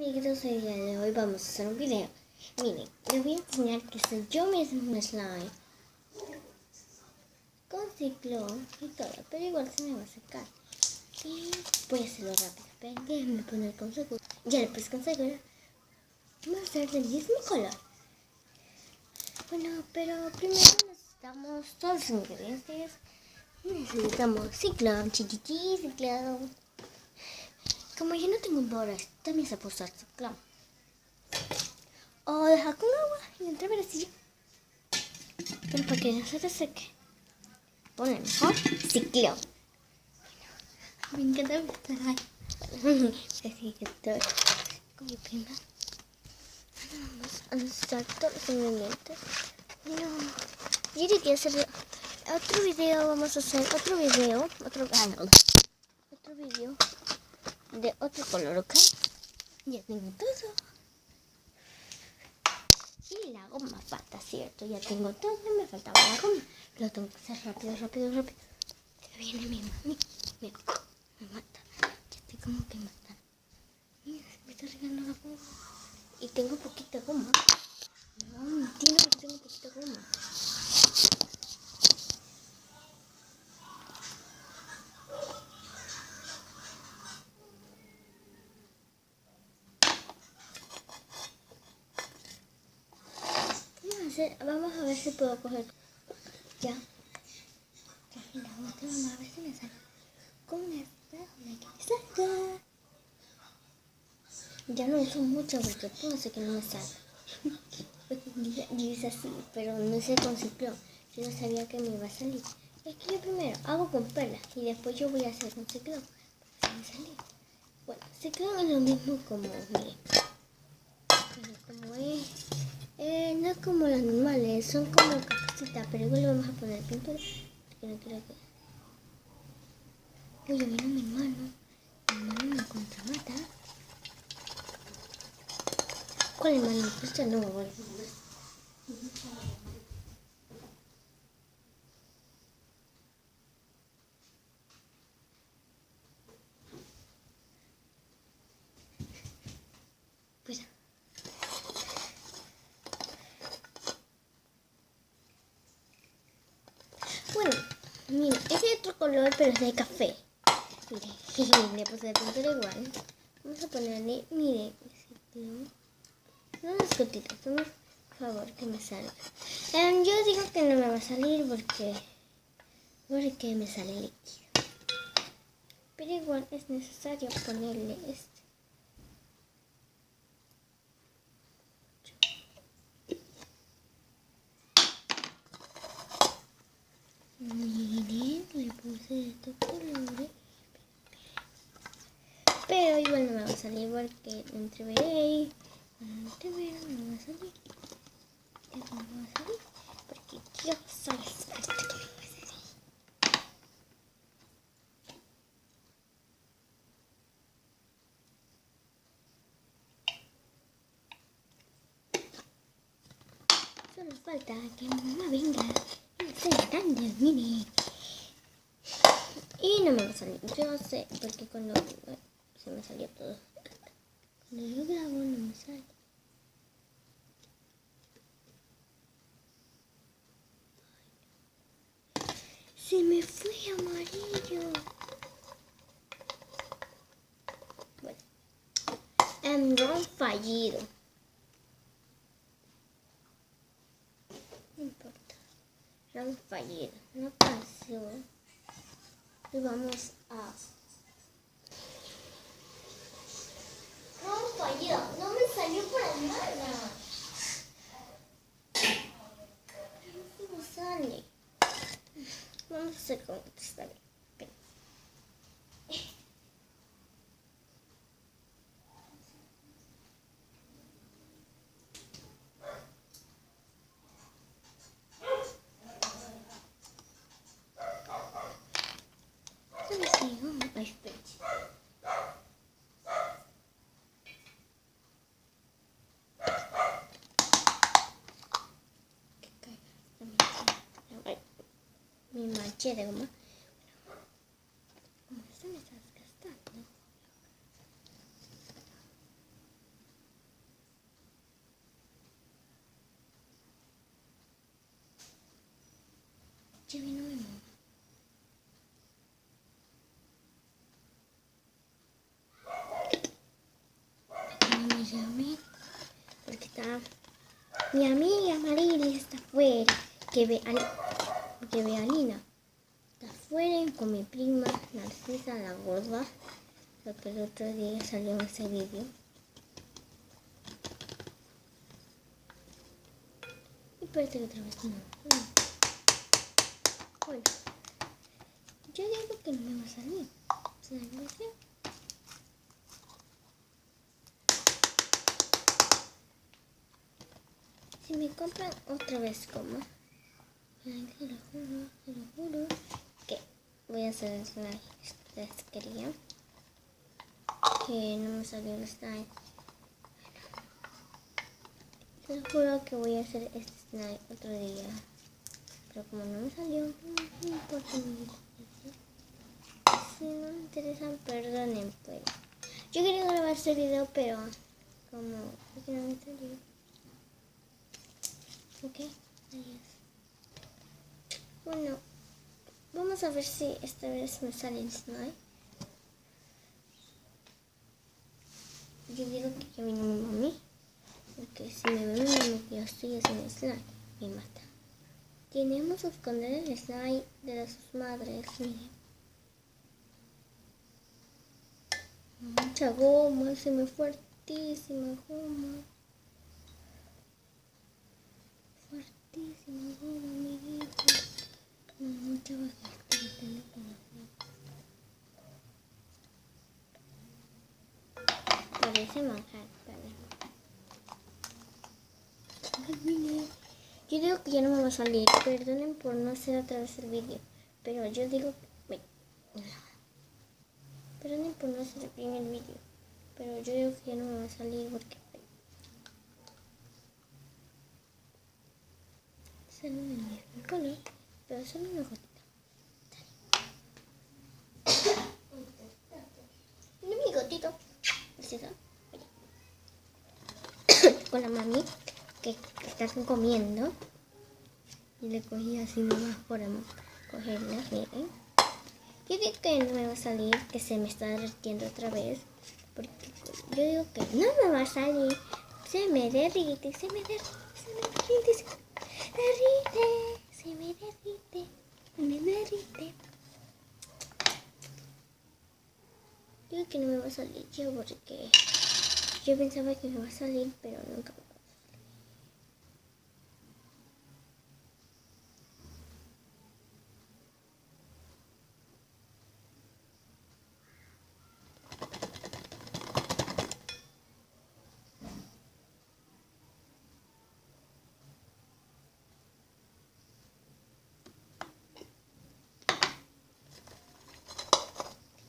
Amiguitos, el día de hoy vamos a hacer un video. Miren, les voy a enseñar que soy yo mismo un slime con ciclón y todo, pero igual se me va a secar. Y voy a hacerlo rápido. Pero déjenme poner con seguro. Ya le puse con seguro. Vamos a hacer del mismo color. Bueno, pero primero necesitamos todos los ingredientes. Necesitamos ciclón, chichichi, ciclón. Como yo no tengo un bora, también se puede usar ciclón. O dejar con agua y entre así. Pero para que no se te seque, pone mejor ciclón. Me encanta estar ahí. Así que estoy con mi prima. Vamos a usar todos los ingredientes. No, yo quería hacer otro video. Vamos a hacer otro video. Otro video de otro color, ¿ok? Ya tengo todo. Y la goma falta, ¿cierto? Ya tengo todo, me faltaba la goma. Lo tengo que hacer rápido. Que viene mi mami. Me mata. Ya estoy como que matar. Mira, me está regando la goma. Y tengo poquita goma. No, entiendo que tengo poquita goma. Vamos a ver si puedo coger. Ya. Traje la otra, vamos a ver si me sale. Con esta, la que me salga. Ya no uso mucho porque puedo hacer que no me salga. Yo hice así, pero no hice con ciclón. Yo no sabía que me iba a salir. Es que yo primero hago con perlas y después yo voy a hacer con ciclón. Para que me salga. Bueno, ciclón es lo mismo como, miren. Pero como es, no es como las normales, son como capecitas, pero igual le vamos a poner pintura. Porque no quiero que... Oye, vino mi hermano. Mi hermano me contramata. ¿Cuál hermano? Esto no, bueno. Pues, bueno, miren, ese es otro color, pero es de café. Miren, le puse la pintura igual. Vamos a ponerle, miren, unas gotitas, por favor, que me salga. Yo digo que no me va a salir porque me sale líquido. Pero igual es necesario ponerle este. Miren, le puse estos colores. Pero igual no me va a salir porque lo entreveré. No me va a salir. Ya no me va a salir. Porque yo soy experta que me va a salir. Solo falta que mi mamá venga y me esté grande, miren. Y no me va a salir. Yo sé, porque cuando se me salió todo. Cuando yo grabo no me sale. Se me fue amarillo. Bueno, ron fallido. No importa. Ron fallido. No pasó. Y vamos a... ron fallido. No me salió para nada. No sale. Vamos a hacer como que está bien. Mi manché de goma. Como se me está desgastando. Ya vino mi mamá. No me llamé porque está mi amiga Marily está afuera. Que ve a Lina. Está afuera con mi prima Narcisa, la gorda. Lo que el otro día salió en ese vídeo. Y parece que otra vez no. Bueno, yo digo que no me va a salir. ¿Se da impresión? Si me compran otra vez como, se lo juro, que voy a hacer el slime. Ustedes querían que no me salió el slime. Se lo juro que voy a hacer este slime otro día. Pero como no me salió, no importa mi vida. Si no me interesan, perdonen, pues. Yo quería grabar este video, pero como no me salió. Ok, adiós. Bueno, vamos a ver si esta vez me sale el slime. Yo digo que ya vino mi mami. Porque si me ve mi mami que yo estoy haciendo slime, me mata. Tenemos que esconder el slime de sus madres, miren. Mucha goma, se me fuertísima goma. Fuertísima goma, amiguitos. Mucha bajita que tengo con la parece manjar, vale. Yo digo que ya no me va a salir. Perdonen por no hacer otra vez el vídeo. Pero yo digo... Perdonen por no hacer bien el vídeo. Pero yo digo que ya no me va a salir porque... Sale el mismo color, pero solo una gotita. Mira mi gotito. ¿Es eso? Con la mami que están comiendo. Y le cogí así nomás por cogerla, miren. Yo digo que no me va a salir, que se me está derritiendo otra vez. Porque yo digo que no me va a salir. Se me derrite, se me derrite, se me derrite, se me derrite, se me derrite. Yo digo que no me va a salir yo porque yo pensaba que me va a salir, pero nunca me va a salir.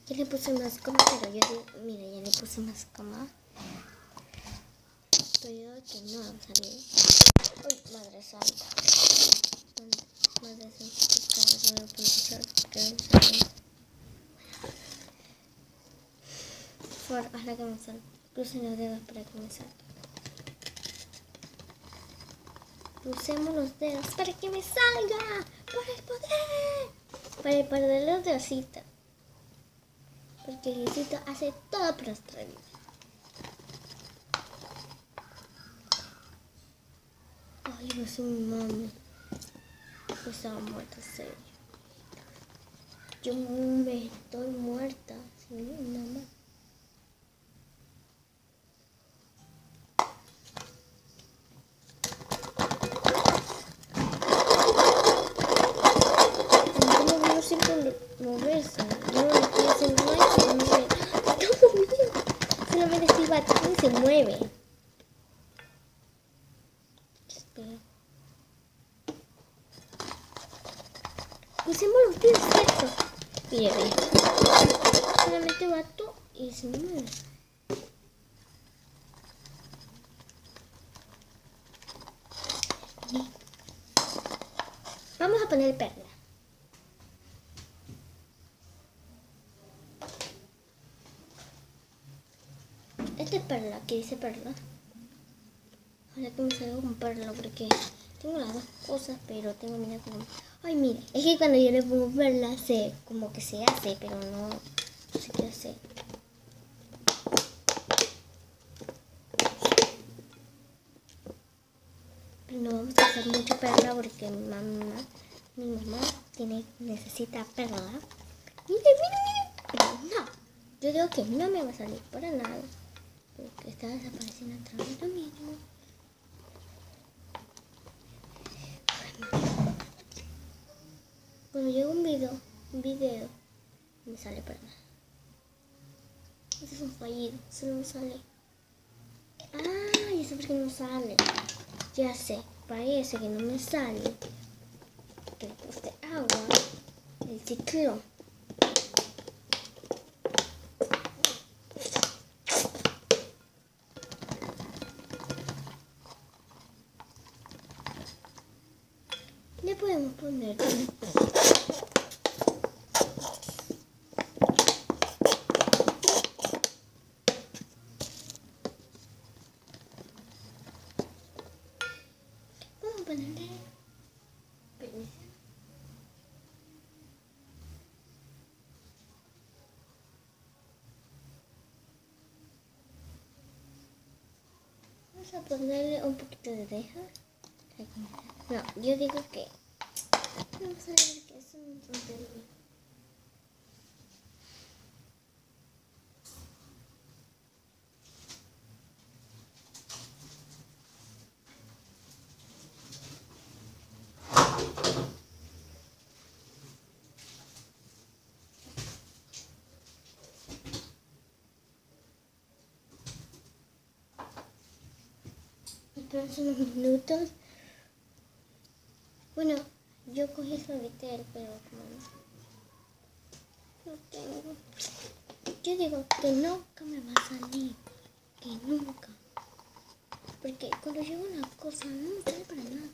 Ya le puse más coma, pero yo digo, mira, ya le puse más coma. Pero yo que no va a salir. Uy, madre santa. Madre santa, que cada vez voy a pensar que no sale. Por favor, hazla que me salga. Crucen los dedos para que me salga. Crucemos los dedos para que me salga. Por el poder. Para el poder de los diositos. Porque el diosito hace todo por nuestra vida. Ay, no soy mi mami. Yo estaba muerta, en serio. Yo me estoy muerta. Sin mi mamá. No siempre moverse. No lo quiero hacer más. Se mueve. No movió. Solamente estoy batiendo y se mueve. Espera. Usemos los pies cerca. Mire, ve. Solamente bato y se mueve. Vamos a poner perla. Esta es perla, aquí dice perla. Ojalá que me salga con perla porque tengo las dos cosas, pero tengo miedo como... Ay, mire, es que cuando yo le pongo perla, como que se hace, pero no sé qué hacer. Pero no vamos a usar mucho perla porque mi mamá necesita perla. Mire, mire, mire. Pero no, yo digo que no me va a salir para nada. Porque está desapareciendo otra vez lo mismo. Cuando llega un video, me sale para nada. Ese es un fallido, solo me sale. Ah, ya sé por qué no sale. Ya sé, parece que no me sale. Que le puse agua, el ciclón. Le podemos poner vamos a ponerle permiso. Vamos a ponerle un poquito de deja. No, yo digo que vamos a ver que es un tontería. Esperamos unos minutos. Bueno, yo cogí suavitel, pero no tengo. Yo digo que nunca me va a salir. Que nunca. Porque cuando llevo una cosa no me sale para nada.